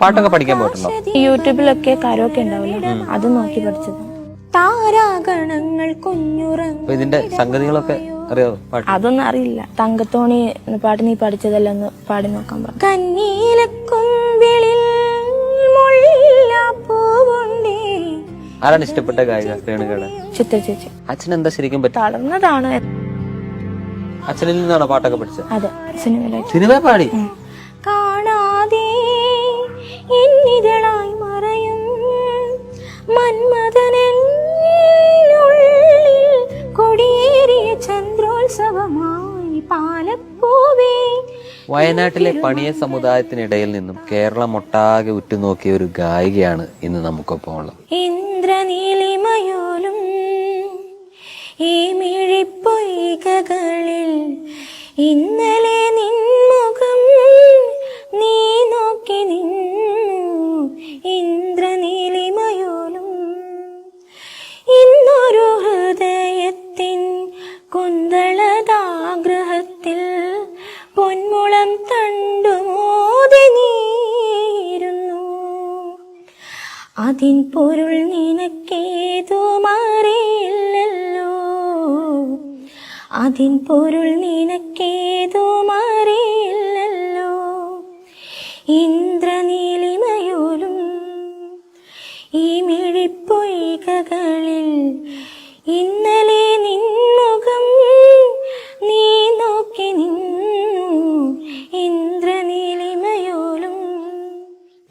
പാട്ടൊക്കെ പഠിക്കാൻ പോയിട്ടുണ്ടോ? യൂട്യൂബിലൊക്കെ കരോക്കെ ഉണ്ടാവില്ല, അത് നോക്കി പഠിച്ചത്. താരാഗണങ്ങൾ കുഞ്ഞുറങ്ങ. ഇതിന്റെ സംഗതികളൊക്കെ അറിയാവോ? അതൊന്നും അറിയില്ല. തങ്കത്തോണി പാട്ട് നീ പഠിച്ചതെല്ലാം ഒന്ന് പാടി നോക്കാൻ പറഞ്ഞു. കന്നീലക്കുമ്പിളിൽ മുല്ലപ്പൂവുണ്ടേ. ആരാണ് ഇഷ്ടപ്പെട്ട ഗായിക? രേണുകയുടെ ചിത്ര ചേച്ചി. അച്ഛൻ എന്താ ശരിക്കും പറ്റും? തളർന്നതാണ്. അച്ഛനിൽ നിന്നാണോ പാട്ടൊക്കെ പഠിച്ചത്? അതെ, സിനിമ പാടി. കാണാതെ എന്നിതളായി മറയും മന്മഥനുള്ളിൽ കൊടിയേറിയ ചന്ദ്രോത്സവമായി പാലപ്പൂവേ. വയനാട്ടിലെ പണിയ സമുദായത്തിനിടയിൽ നിന്നും കേരളം ഒട്ടാകെ ഉറ്റുനോക്കിയ ഒരു ഗായികയാണ് ഇന്ന് നമുക്കൊപ്പം ഉള്ളത്. ഇന്ദ്രനീലിമയോലും ഈ മിഴിപ്പൊയ്കകളിൽ ഇന്നലെ നിൻമുഖം നീ നോക്കി നിന്നു. ഇന്ദ്രനീലിമയോലും ഇന്നൊരു ഹൃദയത്തിൻ കുന്തളതാഗ്രഹത്തിൽ പൊന്മുളം തണ്ടുമോതി നീരുന്നു. അതിൻ പൊരുൾ നിനക്കേതും അറിയില്ലല്ലോ, അതിൻ പൊരുൾ നിനക്കേതും അറിയില്ലല്ലോ. ഇന്ദ്രനീലിമയോലും ഈ മിഴിപ്പൊയ്കകളിൽ ഇന്നലെ നിൻമുഖം നീ നോക്കി നിന്നു. ഇന്ദ്രനീലിമയോലും.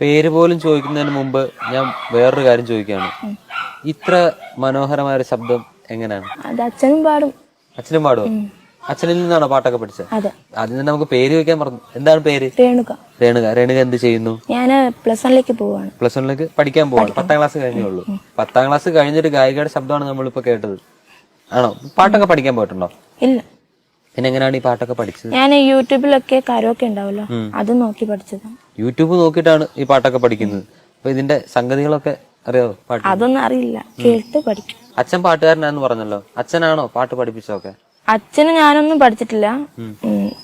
പേര് പോലും ചോദിക്കുന്നതിന് മുമ്പ് ഞാൻ വേറൊരു കാര്യം ചോദിക്കുകയാണ്. ഇത്ര മനോഹരമായ ഒരു ശബ്ദം എങ്ങനെയാണ്? അത് അച്ഛനും പാടും. അച്ഛനും പാടുമോ? അച്ഛനിൽ നിന്നാണോ പാട്ടൊക്കെ പഠിച്ചത്? അതെ. ആദ്യം തന്നെ നമുക്ക് പേര് ചോദിക്കാൻ പറഞ്ഞു. എന്താണ് പേര്? രേണുക. രേണുക എന്ത് ചെയ്യുന്നു? ഞാൻ +1 പോവാണ്. +1 പഠിക്കാൻ പോവാണ്. 10ാം ക്ലാസ് കഴിഞ്ഞേ ഉള്ളൂ. 10ാം ക്ലാസ് കഴിഞ്ഞൊരു ഗായികയുടെ ശബ്ദമാണ് നമ്മളിപ്പോ കേട്ടത്. ആണോ? പാട്ടൊക്കെ പഠിക്കാൻ പോയിട്ടുണ്ടോ? ഇല്ല. പിന്നെ എങ്ങനെയാണ് ഈ പാട്ടൊക്കെ പഠിച്ചത്? ഞാൻ യൂട്യൂബിലൊക്കെ കരോക്കെ ഉണ്ടാവല്ലോ, അത് നോക്കി പഠിച്ചത്. യൂട്യൂബ് നോക്കിയിട്ടാണ് ഈ പാട്ടൊക്കെ പഠിക്കുന്നത്. അപ്പൊ ഇതിന്റെ സംഗതികളൊക്കെ അറിയാവോ? പാട്ട് അതൊന്നും അറിയില്ല, കേട്ട് പഠിക്കും. അച്ഛൻ പാട്ടുകാരനാന്ന് പറഞ്ഞല്ലോ, അച്ഛനാണോ പാട്ട് പഠിപ്പിച്ചതൊക്കെ? അച്ഛന് ഞാനൊന്നും പഠിച്ചിട്ടില്ല,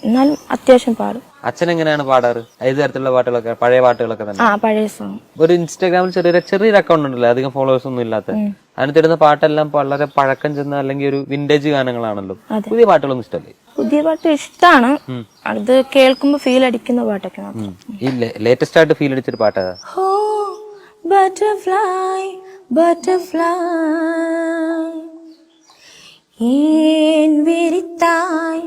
എന്നാലും അത്യാവശ്യം പാടും. അച്ഛൻ എങ്ങനെയാണ് പാടാറ്? ഏത് തരത്തിലുള്ള പാട്ടുകളൊക്കെ? പഴയ പാട്ടുകളൊക്കെ തന്നെ? പഴയ സോങ്. ഒരു ഇൻസ്റ്റാഗ്രാമിൽ ചെറിയൊരു അക്കൗണ്ട് ഉണ്ടല്ലോ, അധികം ഫോളോവേഴ്സ് ഒന്നും ഇല്ലാത്ത. അതിനകത്ത് ഇടുന്ന പാട്ടെല്ലാം വളരെ പഴക്കം ചെന്ന അല്ലെങ്കിൽ ഒരു വിന്റേജ് ഗാനങ്ങളാണല്ലോ. പുതിയ പാട്ടുകളൊന്നും ഇഷ്ടമല്ലേ? പുതിയ പാട്ട് ഇഷ്ടമാണ്, അത് കേൾക്കുമ്പോ ഫീൽ അടിക്കുന്ന പാട്ടൊക്കെ. ഈ ലേറ്റസ്റ്റ് ആയിട്ട് ഫീൽ അടിച്ചൊരു പാട്ട് ഏതാ? ബട്ടർഫ്ലൈ ബട്ടർഫ്ലൈ ഏൻ വിരിത്തായ്